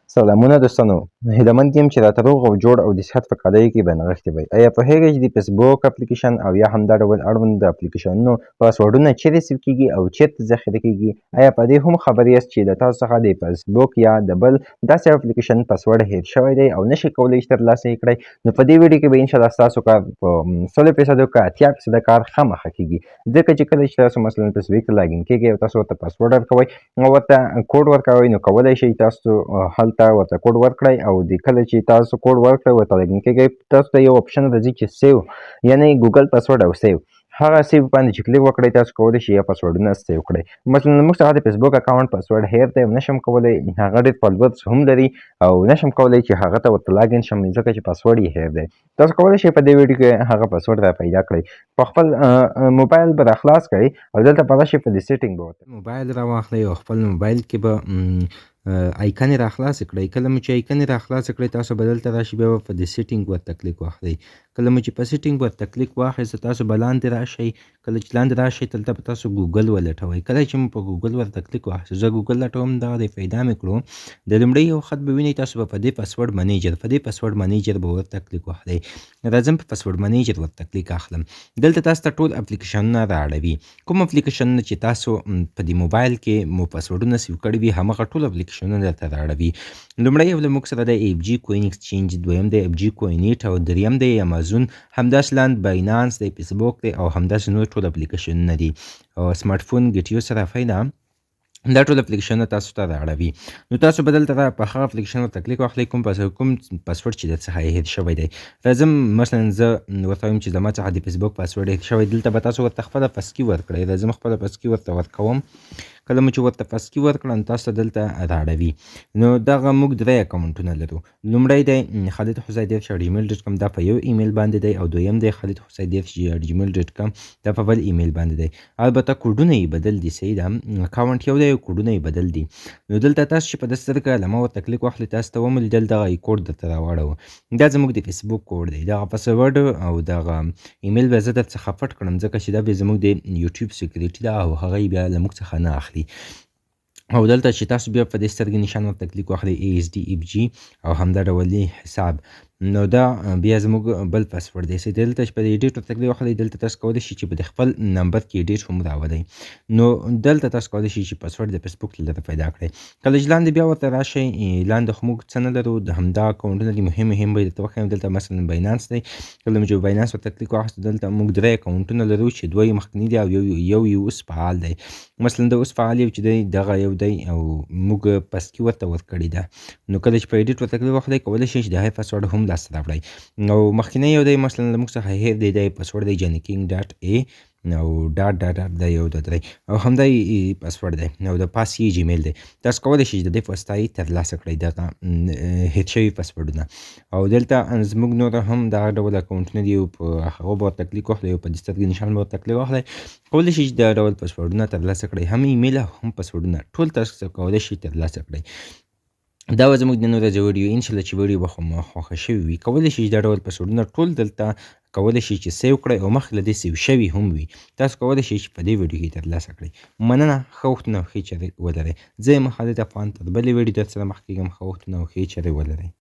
سلامونه دوستانو هیلهمند یم چې راته روغ او جوړ او د صحت په کالیو کې به نغښتي وئ ایا پوهېږئ چې د فیسبوک اپلیکیشن او یا همدا ډول اړوند اپلیکیشنونو پاسورډونه چیرې سیو کیږي او چیرته ذخیره کیږي ایا په دې هم خبر یاست چې د تاسو څخه د فیسبوک یا د بل داسې اپلیکیشن پاسورډ هیر شوی دی او نشئ کولی چې ترلاسه یې کړئ نو په دې ویډیو کې به انشاءالله ستاسو کار په 100% که 80% کار خامخا کیږي ځکه چې کله چې تاسو مثلا فیسبوک ته لاګین کیږئ او تاسو ورته پاسورډ ورکوئ او ورته کوډ ورکوئ نو کولی شئ تاسو هلته ورته کوډ ورکړئ او د کله چې تاسو کوډ ورکړئ ورته لاګین کیږئ تاسو ته یو اپشن راځي چې سیو یعنی ګوګل پاسورډ او سیو هغه سیو باندې چې کلیک وکړئ تاسو کولی شئ یا پاسورډونه سیو کړئ مثلا موږ څخه د فیسبوک اکاونټ پاسورډ هیر دی او نشم کولی هغه ډېر فالوورز هم لري او نشم کولی چې هغه ته ورته لاګین شم ځکه چې پاسورډ یې هیر دی تاسو کولی شئ په دې ویډیو کې هغه پاسورډ را پیدا کړئ په خپل موبایل به راخلاص کړئ او دلته په راشئ په دې سیټینګ به ورته موبایل راواخلئ او خپل موبایل کې به آیکن یې راخلاص کړئ کله مو چې آیکن یې راخلاص کړئ تاسو به دلته راشئ بیا به په دې سیټینګ ورته کلیک واخلئ کله مو چې په سیټینګ ورته کلیک واخیسته تاسو به لاندې راشئ کله چې لاندې راشئ دلته به تاسو ګوګل ولټوئ کله چې مو په ګوګل ورته کلیک واخیسته زه ګوګل لټوم دغه دی پیدا مې کړو د لومړي یو خط به وینئ تاسو به په دې پاسورډ منیجر به ورته کلیک واخلئ راځم په پاسورډ منیجر ورته کلیک اخلم دلته تاسو ته ټول اپلیکیشنونه رااړوي کوم اپلیکیشنونه چې تاسو په دې موبایل کې مو پاسورډونه سیو کړي وي همغه ټول اپلیکیشنونه درته رااړوي لومړی یو له موږ سره دی ایف جي کوین ایکسچینج دویم دی ایف جي کوینیټ او دریم دی امازون همداسې لاندې باینانس دی فیسبوک دی او همداسې نور ټول اپلیکیشنونه دي او سمارټ فون ګټیو صرافی ده دا ټول اپلیکیشنونه تاسو ته رااړوي نو تاسو به دلته په هغه اپلیکیشن ورته کلیک واخلئ کوم پاسورډ چې در څخه یې هیر شوی دی راځم مثلا زه ورته وایم چې زما څخه د فیسبوک پاسورډ هیر شوی دلته به تاسو ورته خپله پسکي ورکړئ راځم خپله پسکي ورته ورکوم کله مو چې ورته پسکي ورکړه نو تاسو ته دلته رااړوي نو دغه موږ درې اکاونټونه لرو لومړی دی خالد حسین@gmail.com دا په یو ایمیل باندې دی او دویم دی خالد حسین@gmail.com دا په بل ایمیل باندې دی البته کوډونه یې بدل دي صحیح ده اکاونټ یو دی کوډونه یې بدل دي نو دلته تاسو چې په دې سترګه علامه ورته کلیک واخلئ تاسو ته ومولیدل دغه کوډ درته راواړوه دا زموږ د فیسبوک کوډ دی دغه پاسورډ او دغه ایمیل به زه درڅخه پټ کړم ځکه چې دا به زموږ د یوټیوب سیکریټي ده او هغه یې بیا له موږ څخه نه اخلي او دلته چې تاسو بیا په دې سترګې نشان ورته کلیک واخلئ ASDFG او همدا ډول حساب نو دا بیا زموږ بل پاسورډ دی دلته چې په دې ایډیټ ورته کلیک واخلئ دلته تاسو کولی شئ چې په خپل نمبر کې ایډیټ هم راولئ نو دلته تاسو کولی شئ چې پاسورډ د فیسبوک له لارې پیدا کړئ کله چې لاندې بیا ورته راشئ لاندې خو موږ څه نه لرو د همدا اکاونټونه دي مهم به درته وښیم دلته مثلا باینانس دی کله مو چې باینانس ورته کلیک واخیستو دلته موږ درې اکاونټونه لرو چې دوه یې مخکني دي او یو یې اوس فعال دی مثلا د اوس فعال یو چې دی دغه یو دی او موږ پسکي ورته ورکړې ده نو کله چې په ایډیټ ورته کلیک واخلئ کولی شئ چې د هغې پاسورډ هم لاسته راوړئ او مخکینی یو دی مثلا له موږ څخه هیر دی دی پاسورډ دی جانیکینګ.a او ډاټ دا یو د درې او همدا یې پاسورډ دی او د پاس یې جیمیل دی تاسو کولی شئ چې د دې په واسطه یې ترلاسه کړئ دغه هیر شوي پاسورډونه او دلته زموږ نور هم دغه ډول اکاونټونه دي په هغو به ورته کلیک واخلئ او په دې سترګې نشان به ورته کلیک واخلئ کولی شئ چې دا ډول پاسورډونه ترلاسه کړئ هم ایمیل او هم پاسورډونه ټول تاسو کولی شئ ترلاسه کړئ دا به زموږ د نن ورځې ویډیو انشاءالله چې ویډیو به خو مو خوښه شوې وي کولی شئ چې دا ډول پاسورډونه ټول دلته کولی شئ چې سیو کړئ او مخکې له دې سیو شوي هم وي تاسو کولی شئ چې په دې ویډیو کې ترلاسه کړئ مننه ښه وختونه او ښې چارې ولرئ زه یم خالد افغان تر بلې ویډیو در سره مخ کېږم ښه وختونه او ښې چارې ولرئ